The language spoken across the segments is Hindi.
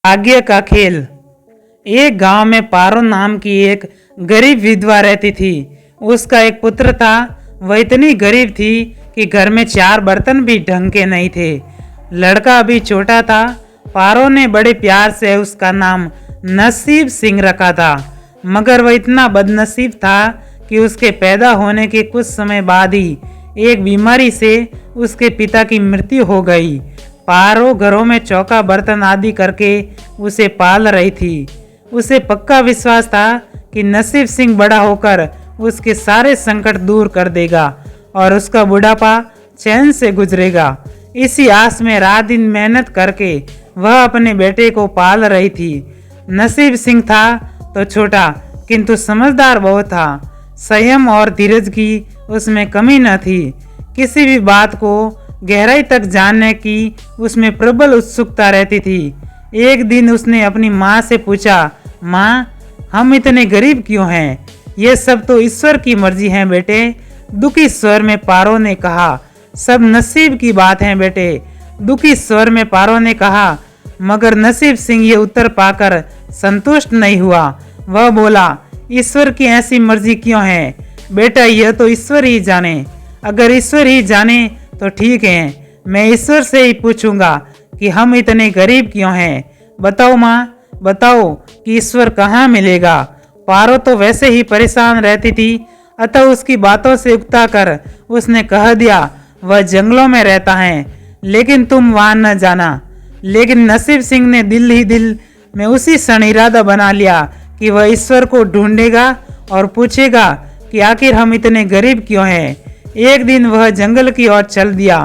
भाग्य का खेल। एक गांव में पारो नाम की एक गरीब विधवा रहती थी। उसका एक पुत्र था। वह इतनी गरीब थी कि घर में 4 बर्तन भी ढंग के नहीं थे। लड़का अभी छोटा था। पारो ने बड़े प्यार से उसका नाम नसीब सिंह रखा था, मगर वह इतना बदनसीब था कि उसके पैदा होने के कुछ समय बाद ही एक बीमारी से उसके पिता की मृत्यु हो गई। पारो घरों में चौका बर्तन आदि करके उसे पाल रही थी। उसे पक्का विश्वास था कि नसीब सिंह बड़ा होकर उसके सारे संकट दूर कर देगा और उसका बुढ़ापा चैन से गुजरेगा। इसी आस में रात दिन मेहनत करके वह अपने बेटे को पाल रही थी। नसीब सिंह था तो छोटा, किंतु समझदार बहुत था। संयम और धीरज की उसमें कमी न थी। किसी भी बात को गहराई तक जानने की उसमें प्रबल उत्सुकता रहती थी। एक दिन उसने अपनी माँ से पूछा, माँ, हम इतने गरीब क्यों हैं? ये सब तो ईश्वर की मर्जी है बेटे। दुखी स्वर में पारो ने कहा। सब नसीब की बात है बेटे, दुखी स्वर में पारो ने कहा। मगर नसीब सिंह ये उत्तर पाकर संतुष्ट नहीं हुआ। वह बोला, ईश्वर की ऐसी मर्जी क्यों है बेटा? यह तो ईश्वर ही जाने। अगर ईश्वर ही जाने तो ठीक है, मैं ईश्वर से ही पूछूंगा कि हम इतने गरीब क्यों हैं। बताओ माँ, बताओ कि ईश्वर कहाँ मिलेगा। पारो तो वैसे ही परेशान रहती थी, अतः उसकी बातों से उकता कर उसने कह दिया, वह जंगलों में रहता है, लेकिन तुम वहां न जाना। लेकिन नसीब सिंह ने दिल ही दिल में उसी क्षण इरादा बना लिया कि वह ईश्वर को ढूंढेगा और पूछेगा कि आखिर हम इतने गरीब क्यों हैं। एक दिन वह जंगल की ओर चल दिया।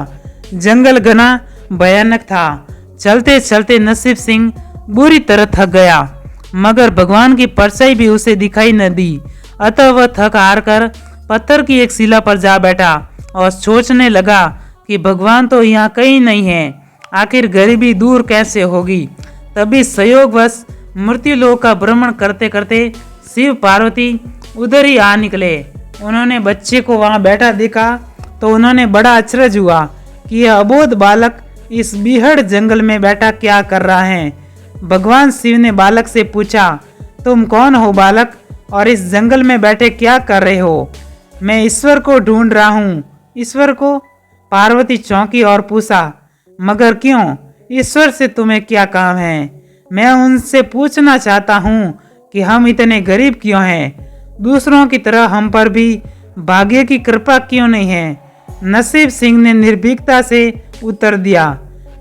जंगल घना भयानक था। चलते चलते नसीब सिंह बुरी तरह थक गया, मगर भगवान की परछाई भी उसे दिखाई न दी। अतः वह थक हार कर पत्थर की एक शिला पर जा बैठा और सोचने लगा कि भगवान तो यहाँ कहीं नहीं है, आखिर गरीबी दूर कैसे होगी। तभी संयोगवश मृत्युलोक का भ्रमण करते करते शिव पार्वती उधर ही आ निकले। उन्होंने बच्चे को वहां बैठा देखा तो उन्होंने बड़ा अचरज हुआ कि यह अबोध बालक इस बीहड़ जंगल में बैठा क्या कर रहा है। भगवान शिव ने बालक से पूछा, तुम कौन हो बालक, और इस जंगल में बैठे क्या कर रहे हो? मैं ईश्वर को ढूंढ रहा हूँ। ईश्वर को? पार्वती चौंकी और पूछा, मगर क्यों? ईश्वर से तुम्हें क्या काम है? मैं उनसे पूछना चाहता हूँ कि हम इतने गरीब क्यों हैं? दूसरों की तरह हम पर भी भाग्य की कृपा क्यों नहीं है? नसीब सिंह ने निर्भीकता से उत्तर दिया।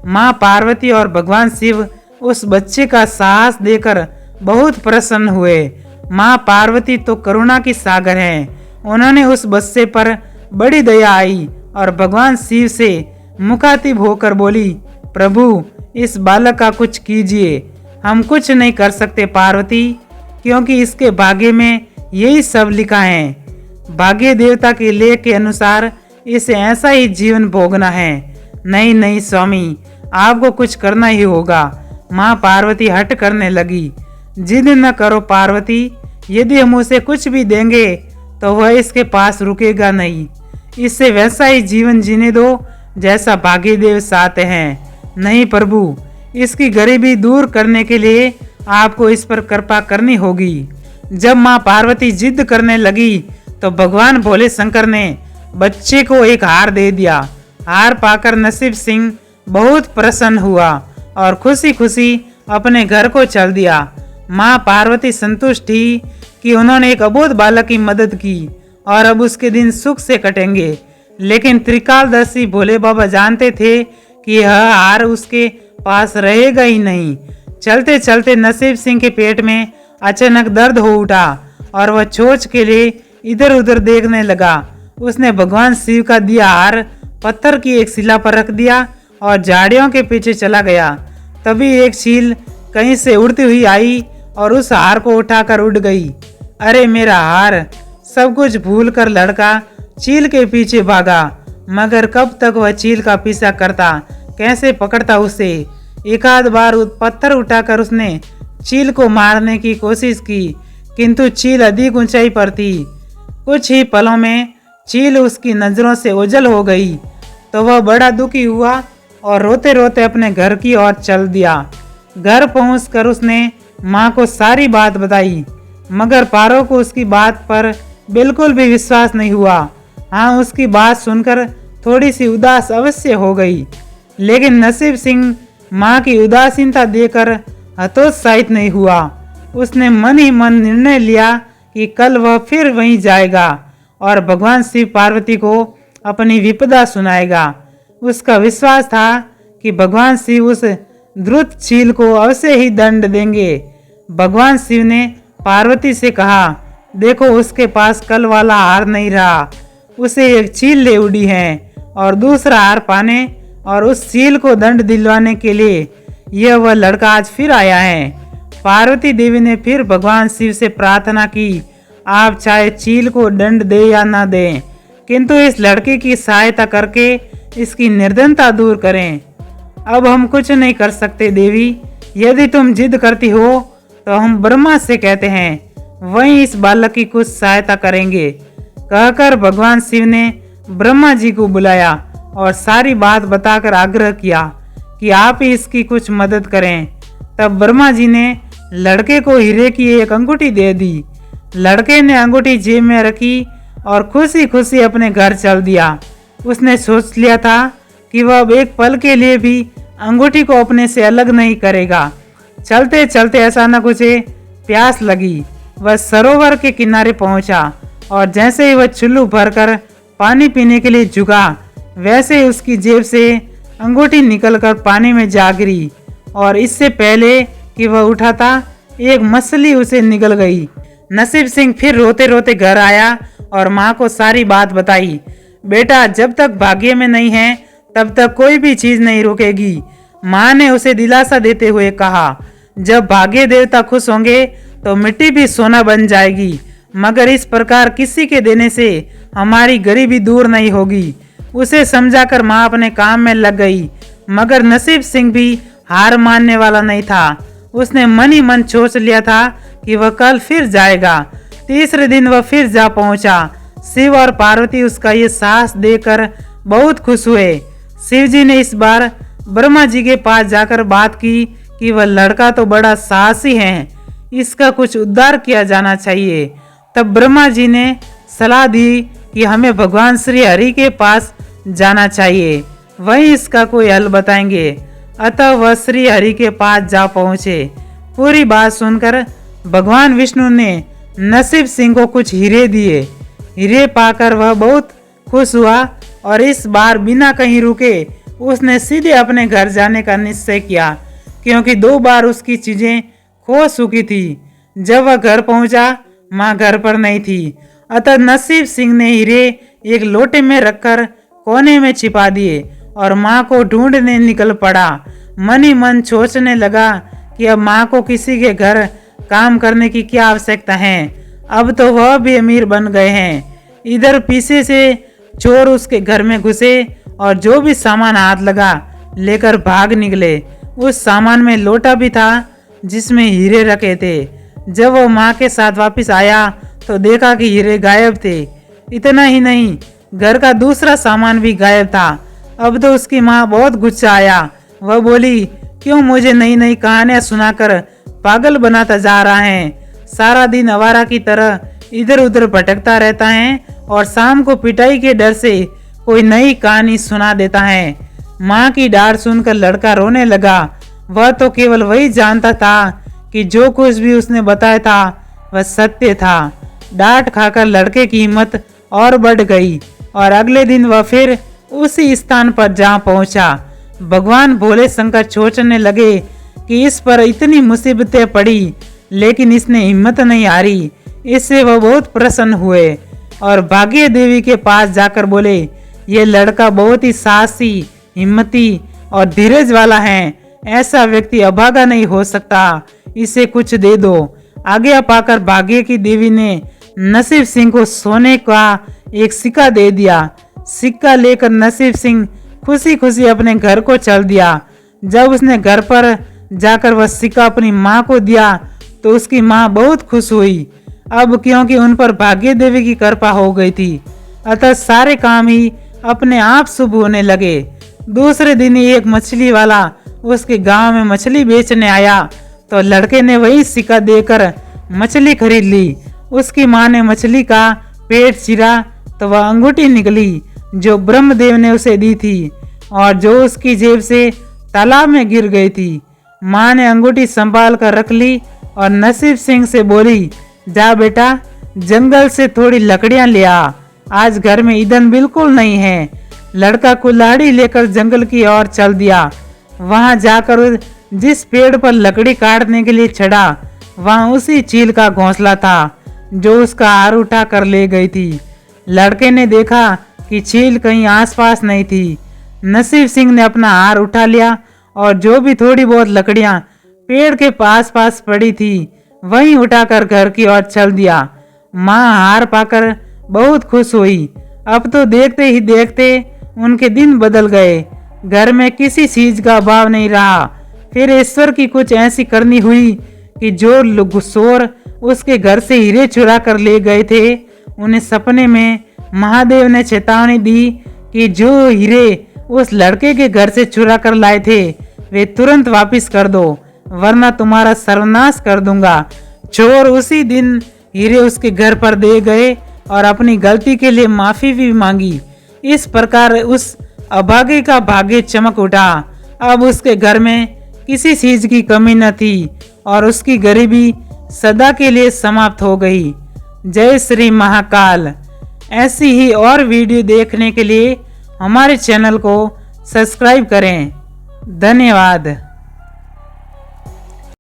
माँ पार्वती और भगवान शिव उस बच्चे का साहस देकर बहुत प्रसन्न हुए। माँ पार्वती तो करुणा की सागर हैं। उन्होंने उस बच्चे पर बड़ी दया आई और भगवान शिव से मुखातिब होकर बोली, प्रभु, इस बालक का कुछ कीजिए। हम कुछ नहीं कर सकते पार्वती, क्योंकि इसके भाग्य में यही सब लिखा है। भाग्य देवता के लेख के अनुसार इसे ऐसा ही जीवन भोगना है। नहीं नहीं स्वामी, आपको कुछ करना ही होगा। माँ पार्वती हट करने लगी। जिद न करो पार्वती, यदि हम उसे कुछ भी देंगे तो वह इसके पास रुकेगा नहीं। इससे वैसा ही जीवन जीने दो जैसा भाग्य देव चाहते हैं। नहीं प्रभु, इसकी गरीबी दूर करने के लिए आपको इस पर कृपा करनी होगी। जब माँ पार्वती जिद करने लगी तो भगवान भोले शंकर ने बच्चे को एक हार दे दिया। हार पाकर नसीब सिंह बहुत प्रसन्न हुआ और खुशी खुशी अपने घर को चल दिया। माँ पार्वती संतुष्ट थी कि उन्होंने एक अबोध बालक की मदद की और अब उसके दिन सुख से कटेंगे। लेकिन त्रिकालदर्शी भोले बाबा जानते थे कि यह हार उसके पास रहेगा ही नहीं। चलते चलते नसीब सिंह के पेट में अचानक दर्द हो उठा और वह सोच के लिए इधर उधर देखने लगा। उसने भगवान शिव का दिया हार पत्थर की एक शिला पर रख दिया और झाड़ियों के पीछे चला गया। तभी एक चील कहीं से उड़ती हुई आई और उस हार को उठाकर उड़ गई। अरे मेरा हार! सब कुछ भूलकर लड़का चील के पीछे भागा, मगर कब तक वह चील का पीछा करता, कैसे पकड़ता उसे। एक आध बार पत्थर उठाकर उसने चील को मारने की कोशिश की, किंतु चील अधिक ऊंचाई पर थी। कुछ ही पलों में चील उसकी नजरों से ओझल हो गई तो वह बड़ा दुखी हुआ और रोते रोते अपने घर की ओर चल दिया। घर पहुंचकर उसने माँ को सारी बात बताई, मगर पारो को उसकी बात पर बिल्कुल भी विश्वास नहीं हुआ। हाँ, उसकी बात सुनकर थोड़ी सी उदास अवश्य हो गई, लेकिन नसीब सिंह माँ की उदासीनता देकर हतोत्साहित नहीं हुआ। उसने मन ही मन निर्णय लिया कि कल वह फिर वहीं जाएगा और भगवान शिव पार्वती को अपनी विपदा सुनाएगा। उसका विश्वास था कि भगवान शिव उस द्रुतशील को अवश्य ही दंड देंगे। भगवान शिव ने पार्वती से कहा, देखो उसके पास कल वाला हार नहीं रहा, उसे एक चील ले उड़ी है और दूसरा हार पाने और उस चील को दंड दिलवाने के लिए यह वह लड़का आज फिर आया है। पार्वती देवी ने फिर भगवान शिव से प्रार्थना की, आप चाहे चील को दंड दे या ना दें, किंतु इस लड़के की सहायता करके इसकी निर्धनता दूर करें। अब हम कुछ नहीं कर सकते देवी, यदि तुम जिद करती हो तो हम ब्रह्मा से कहते हैं, वहीं इस बालक की कुछ सहायता करेंगे। कहकर भगवान शिव ने ब्रह्मा जी को बुलाया और सारी बात बताकर आग्रह किया कि आप ही इसकी कुछ मदद करें। तब ब्रह्मा जी ने लड़के को हीरे की एक अंगूठी दे दी। लड़के ने अंगूठी जेब में रखी और खुशी खुशी अपने घर चल दिया। उसने सोच लिया था कि वह अब एक पल के लिए भी अंगूठी को अपने से अलग नहीं करेगा। चलते चलते अचानक उसे प्यास लगी। वह सरोवर के किनारे पहुंचा और जैसे ही वह चुल्लू भरकर पानी पीने के लिए झुका, वैसे ही उसकी जेब से अंगूठी निकलकर पानी में जा गिरी और इससे पहले कि वह उठाता एक मछली उसे निगल गई। नसीब सिंह फिर रोते रोते घर आया और माँ को सारी बात बताई। बेटा, जब तक भाग्य में नहीं है तब तक कोई भी चीज नहीं रुकेगी। माँ ने उसे दिलासा देते हुए कहा, जब भाग्य देवता खुश होंगे तो मिट्टी भी सोना बन जाएगी, मगर इस प्रकार किसी के देने से हमारी गरीबी दूर नहीं होगी। उसे समझाकर माँ अपने काम में लग गई, मगर नसीब सिंह भी हार मानने वाला नहीं था। उसने मन ही मन सोच लिया था कि वह कल फिर जाएगा। तीसरे दिन वह फिर जा पहुंचा। शिव और पार्वती उसका ये साहस देखकर बहुत खुश हुए। शिव जी ने इस बार ब्रह्मा जी के पास जाकर बात की कि वह लड़का तो बड़ा साहसी है, इसका कुछ उद्धार किया जाना चाहिए। तब ब्रह्मा जी ने सलाह दी कि हमें भगवान श्री हरि के पास जाना चाहिए, वही इसका कोई हल बताएंगे। अतः वह श्री हरि के पास जा पहुँचे। पूरी बात सुनकर भगवान विष्णु ने नसीब सिंह को कुछ हीरे दिए। हीरे पाकर वह बहुत खुश हुआ और इस बार बिना कहीं रुके उसने सीधे अपने घर जाने का निश्चय किया, क्योंकि 2 बार उसकी चीजें खो चुकी थी। जब वह घर पहुंचा, माँ घर पर नहीं थी। अतः नसीब सिंह ने हीरे एक लोटे में रखकर कोने में छिपा दिए और माँ को ढूंढने निकल पड़ा। मन ही मन सोचने लगा कि अब माँ को किसी के घर काम करने की क्या आवश्यकता है, अब तो वह भी अमीर बन गए हैं। इधर पीछे से चोर उसके घर में घुसे और जो भी सामान हाथ लगा लेकर भाग निकले। उस सामान में लोटा भी था जिसमें हीरे रखे थे। जब वो माँ के साथ वापस आया तो देखा कि हीरे गायब थे। इतना ही नहीं, घर का दूसरा सामान भी गायब था। अब तो उसकी माँ बहुत गुस्सा आया। वह बोली, क्यों मुझे नई नई कहानियां सुनाकर पागल बनाता जा रहा है। सारा दिन आवारा की तरह इधर उधर भटकता रहता है और शाम को पिटाई के डर से कोई नई कहानी सुना देता है। माँ की डांट सुनकर लड़का रोने लगा। वह तो केवल वही जानता था कि जो कुछ भी उसने बताया था वह सत्य था। डांट खाकर लड़के की हिम्मत और बढ़ गई और अगले दिन वह फिर उसी स्थान पर जा पहुंचा। भगवान भोले शंकर सोचने लगे कि इस पर इतनी मुसीबतें पड़ी, लेकिन इसने हिम्मत नहीं हारी। इससे वह बहुत प्रसन्न हुए और भाग्य देवी के पास जाकर बोले, ये लड़का बहुत ही साहसी, हिम्मती और धीरज वाला है। ऐसा व्यक्ति अभागा नहीं हो सकता, इसे कुछ दे दो। आज्ञा पाकर भाग्य की देवी ने नसीब सिंह को सोने का एक सिक्का दे दिया। सिक्का लेकर नसीब सिंह खुशी खुशी अपने घर को चल दिया। जब उसने घर पर जाकर वह सिक्का अपनी माँ को दिया तो उसकी माँ बहुत खुश हुई। अब क्योंकि उन पर भाग्य देवी की कृपा हो गई थी, अतः सारे काम ही अपने आप शुभ होने लगे। दूसरे दिन ही एक मछली वाला उसके गांव में मछली बेचने आया तो लड़के ने वही सिक्का देकर मछली खरीद ली। उसकी माँ ने मछली का पेट चीरा तो वह अंगूठी निकली जो ब्रह्मदेव ने उसे दी थी और जो उसकी जेब से तालाब में गिर गई थी। माँ ने अंगूठी संभाल कर रख ली और नसीब सिंह से बोली, जा बेटा जंगल से थोड़ी लकड़ियां ले आ, आज घर में ईंधन बिल्कुल नहीं है। लड़का कुल्हाड़ी लेकर जंगल की ओर चल दिया। वहां जाकर जिस पेड़ पर लकड़ी काटने के लिए चढ़ा वहां उसी चील का घोंसला था जो उसका हार उठा कर ले गई थी। लड़के ने देखा कि चील कहीं आसपास नहीं थी। नसीब सिंह ने अपना हार उठा लिया और जो भी थोड़ी बहुत लकड़ियां पेड़ के पास पड़ी थी वहीं उठाकर घर की ओर चल दिया। माँ हार पाकर बहुत खुश हुई। अब तो देखते ही देखते उनके दिन बदल गए। घर में किसी चीज का अभाव नहीं रहा। फिर ईश्वर की कुछ ऐसी करनी हुई कि जो गुस्सोर उसके घर से हीरे चुरा कर ले गए थे उन्हें सपने में महादेव ने चेतावनी दी कि जो हीरे उस लड़के के घर से चुरा कर लाए थे वे तुरंत वापस कर दो वरना तुम्हारा सर्वनाश कर दूंगा। चोर उसी दिन हीरे उसके घर पर दे गए और अपनी गलती के लिए माफी भी मांगी। इस प्रकार उस अभागे का भाग्य चमक उठा। अब उसके घर में किसी चीज की कमी न थी और उसकी गरीबी सदा के लिए समाप्त हो गई। जय श्री महाकाल। ऐसी ही और वीडियो देखने के लिए हमारे चैनल को सब्सक्राइब करें। धन्यवाद।